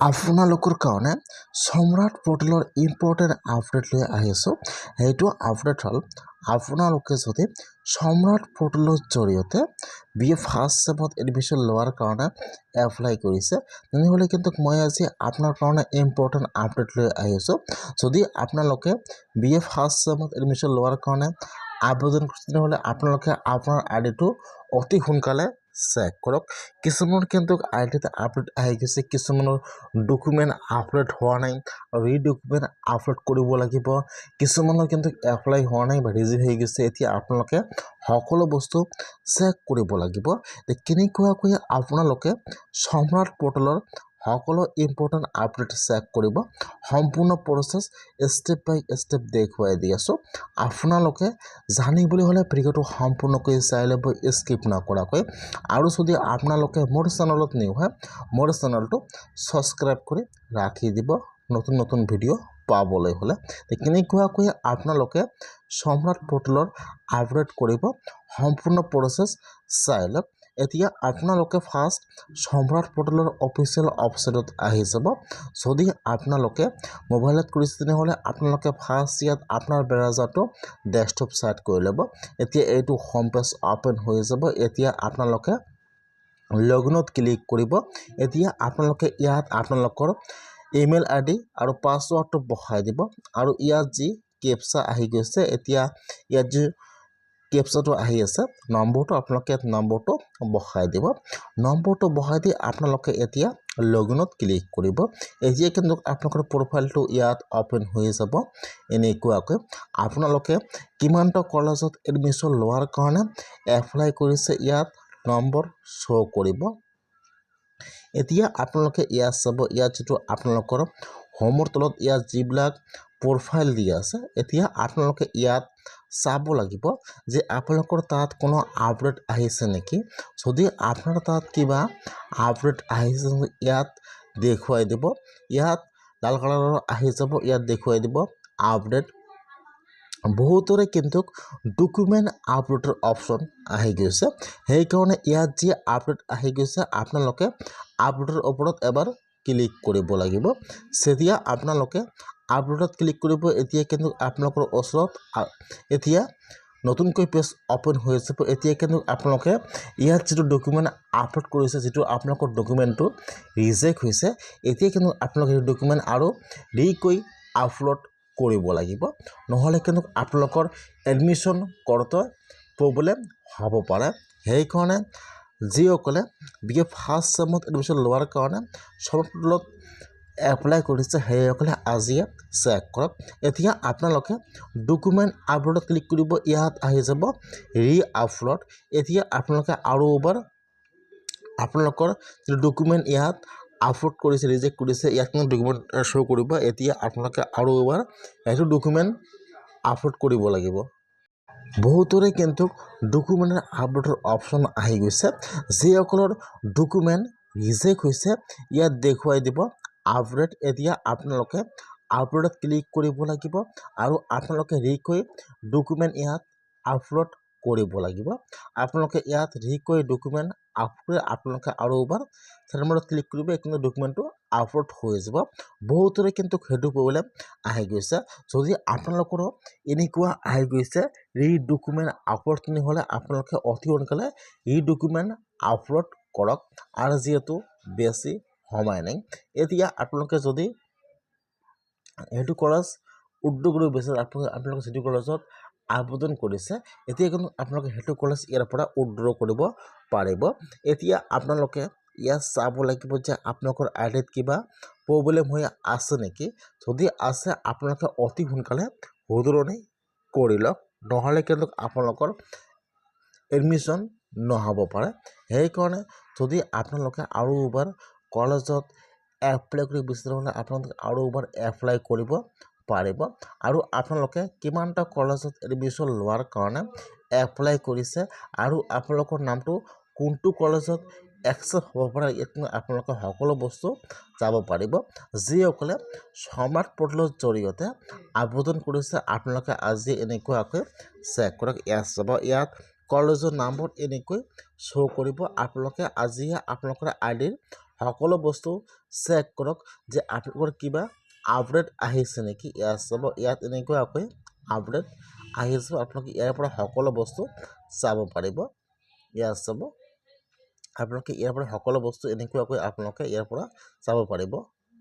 আপোনালোকৰ কাৰণে সম্ৰাট পোৰ্টেলৰ important update লৈ আহিছোঁ। সেইটো আপডেট হ'ল আপোনালোকে যদি সম্ৰাট পোৰ্টেলৰ জৰিয়তে BA ফাৰ্ষ্ট ছেমত এডমিশ্যন লোৱাৰ কাৰণে এপ্লাই কৰিছে, তেনেহ'লে কিন্তু মই আজি আপোনাৰ কাৰণে ইম্পৰ্টেণ্ট আপডেট লৈ আহিছোঁ। যদি আপোনালোকে BA ফাৰ্ষ্ট ছেমত এডমিশ্যন লোৱাৰ কাৰণে আবেদন কৰিছে, তেনেহ'লে আপোনালোকে আপোনাৰ আইডিটো অতি সোনকালে চেক কৰক। কিছুমানৰ কিন্তু আইডিত আপডেট আহি গৈছে, কিছুমানৰ ডকুমেণ্ট আপলোড হোৱা নাই আৰু এই ডকুমেণ্ট আপলোড কৰিব লাগিব। কিছুমানৰ কিন্তু এপ্লাই হোৱা নাই বা ৰিজেক্ট হৈ গৈছে। এতিয়া আপোনালোকে সকলো বস্তু চেক কৰিব লাগিব। কেনেকুৱাকৈ আপোনালোকে সম্ৰাট পোৰ্টেলৰ সকলো ইম্পৰ্টেণ্ট আপডেট চেক কৰিব, সম্পূৰ্ণ প্ৰচেছ ষ্টেপ বাই ষ্টেপ দেখুৱাই দি আছোঁ। আপোনালোকে জানিবলৈ হ'লে ভিডিঅ'টো সম্পূৰ্ণকৈ চাই ল'ব, স্কিপ নকৰাকৈ। আৰু যদি আপোনালোকে মোৰ চেনেলত নিউ হয়, মোৰ চেনেলটো সাবস্ক্ৰাইব কৰি ৰাখি দিব নতুন নতুন ভিডিঅ' পাবলৈ হ'লে। কেনেকুৱাকৈ আপোনালোকে সম্ৰাট পোৰ্টেলৰ আপডেট কৰিব, সম্পূৰ্ণ প্ৰচেছ চাই লওক। এতিয়া আপোনালোকে ফাৰ্ষ্ট সম্ৰাট পোৰ্টেলৰ অফিচিয়েল ৱেবছাইটত আহি যাব। যদি আপোনালোকে মোবাইলত কৰিছে, তেনেহ'লে আপোনালোকে ফাৰ্ষ্ট ইয়াত আপোনাৰ ব্ৰাউজাৰটো ডেস্কটপ ছাইড কৰি ল'ব। এতিয়া এইটো হোম পেজ অ'পেন হৈ যাব। এতিয়া আপোনালোকে লগইনত ক্লিক কৰিব। এতিয়া আপোনালোকে ইয়াত আপোনালোকৰ ইমেইল আইডি আৰু পাছৱৰ্ডটো বহাই দিব। আৰু ইয়াত যি কেপচা আহি গৈছে, এতিয়া ইয়াত যি কেপচাটো আহি আছে নম্বৰটো, আপোনালোকে ইয়াত নম্বৰটো বহাই দিব। নম্বৰটো বহাই দি আপোনালোকে এতিয়া লগইনত ক্লিক কৰিব। এতিয়া কিন্তু আপোনালোকৰ প্ৰফাইলটো ইয়াত অ'পেন হৈ যাব। এনেকুৱাকৈ আপোনালোকে কিমানটা কলেজত এডমিশ্যন লোৱাৰ কাৰণে এপ্লাই কৰিছে ইয়াত নম্বৰ শ্ব' কৰিব। এতিয়া আপোনালোকে ইয়াত চাব, ইয়াত যিটো আপোনালোকৰ হোমৰ তলত ইয়াত যিবিলাক প্ৰফাইল দিয়া আছে, এতিয়া আপোনালোকে ইয়াত চাব লাগিব যে আপোনালোকৰ তাত কোনো আপডেট আহিছে নেকি। যদি আপোনাৰ তাত কিবা আপডেট আহিছে, ইয়াত দেখুৱাই দিব। ইয়াত লাল কালাৰৰ আহি যাব, ইয়াত দেখুৱাই দিব আপডেট। বহুতৰে কিন্তু ডকুমেণ্ট আপলোডৰ অপশ্যন আহি গৈছে, সেইকাৰণে ইয়াত যি আপডেট আহি গৈছে আপোনালোকে আপলোডৰ ওপৰত এবাৰ ক্লিক কৰিব লাগিব। যেতিয়া আপোনালোকে আপলোডত ক্লিক কৰিব, এতিয়া কিন্তু আপোনালোকৰ ওচৰত এতিয়া নতুনকৈ পেজ অ'পেন হৈ যাব। এতিয়া কিন্তু আপোনালোকে ইয়াত যিটো ডকুমেণ্ট আপলোড কৰিছে, যিটো আপোনালোকৰ ডকুমেণ্টটো ৰিজেক্ট হৈছে, এতিয়া কিন্তু আপোনালোকে ডকুমেণ্ট আৰু ৰিকৈ আপলোড কৰিব লাগিব। নহ'লে কিন্তু আপোনালোকৰ এডমিশ্যন কৰোঁতে প্ৰব্লেম হ'ব পাৰে। সেইকাৰণে যিসকলে BA ফাৰ্ষ্ট ছেমত এডমিশ্যন লোৱাৰ কাৰণে সম্ৰাট পোৰ্টেলত এপ্লাই কৰিছে, সেইসকলে আজিয়ে চেক কৰক। এতিয়া আপোনালোকে ডকুমেণ্ট আপলোডত ক্লিক কৰিব, ইয়াত আহি যাব ৰি আপলোড। এতিয়া আপোনালোকে আৰু এবাৰ আপোনালোকৰ যিটো ডকুমেণ্ট ইয়াত আপলোড কৰিছে, ৰিজেক্ট কৰিছে, ইয়াত কিন্তু ডকুমেণ্ট শ্ব' কৰিব। এতিয়া আপোনালোকে আৰু এবাৰ এইটো ডকুমেণ্ট আপলোড কৰিব লাগিব। বহুতৰে কিন্তু ডকুমেণ্টৰ আপলোডৰ অপশ্যন আহি গৈছে। যিসকলৰ ডকুমেণ্ট ৰিজেক্ট হৈছে, ইয়াত দেখুৱাই দিব আপডেট। এতিয়া আপোনালোকে আপলোডত ক্লিক কৰিব লাগিব আৰু আপোনালোকে ৰিকৈ ডকুমেণ্ট ইয়াত আপলোড কৰিব লাগিব। আপোনালোকে ইয়াত ৰিকৈ ডকুমেণ্ট আপলোড আপোনালোকে আৰু এবাৰ চেনেলত ক্লিক কৰিব, কিন্তু ডকুমেণ্টটো আপলোড হৈ যাব। বহুতৰে কিন্তু সেইটো প্ৰব্লেম আহি গৈছে। যদি আপোনালোকৰো এনেকুৱা আহি গৈছে ডকুমেণ্ট আপলোড, তেনেহ'লে আপোনালোকে অতি সোনকালে ডকুমেণ্ট আপলোড কৰক। আৰু যিহেতু বেছি সময় নাই, এতিয়া আপোনালোকে যদি সেইটো কলেজ উদ্যোগ কৰিব বিচাৰে, আপোনালোকে যিটো কলেজত আবেদন কৰিছে, এতিয়া কিন্তু আপোনালোকে সেইটো কলেজ ইয়াৰ পৰা উইথড্ৰ কৰিব পাৰিব। এতিয়া আপোনালোকে ইয়াত চাব লাগিব যে আপোনালোকৰ আইডিত কিবা প্ৰব্লেম হৈ আছে নেকি। যদি আছে, আপোনালোকে অতি সোনকালে শুধৰণি কৰি লওক, নহ'লে কিন্তু আপোনালোকৰ এডমিশ্যন নহ'ব পাৰে। সেইকাৰণে যদি আপোনালোকে আৰু এবাৰ কলেজত এপ্লাই কৰিব বিচাৰে, হ'লে আপোনালোকে আৰু এবাৰ এপ্লাই কৰিব পাৰিব। আৰু আপোনালোকে কিমানটা কলেজত এডমিশ্যন লোৱাৰ কাৰণে এপ্লাই কৰিছে আৰু আপোনালোকৰ নামটো কোনটো কলেজত একচেপ্ট হ'ব পাৰে, ইয়াত আপোনালোকে সকলো বস্তু যাব পাৰিব। যিসকলে সম্ৰাট পোৰ্টেলৰ জৰিয়তে আবেদন কৰিছে, আপোনালোকে আজি এনেকুৱাকৈ চেক কৰক। ইয়াত চাব, ইয়াত কলেজৰ নামবোৰ এনেকৈ শ্ব' কৰিব। আপোনালোকে আজিয়ে আপোনালোকৰ আইডিৰ সকলো বস্তু চেক কৰক যে আপোনালোকৰ কিবা আপডেট আহিছে নেকি। ইয়াত চাব, ইয়াত এনেকুৱাকৈ আপডেট আহিছে, আপোনালোকে ইয়াৰ পৰা সকলো বস্তু চাব পাৰিব। ইয়াত চাব, আপোনালোকে ইয়াৰ পৰা সকলো বস্তু এনেকুৱাকৈ আপোনালোকে ইয়াৰ পৰা চাব পাৰিব।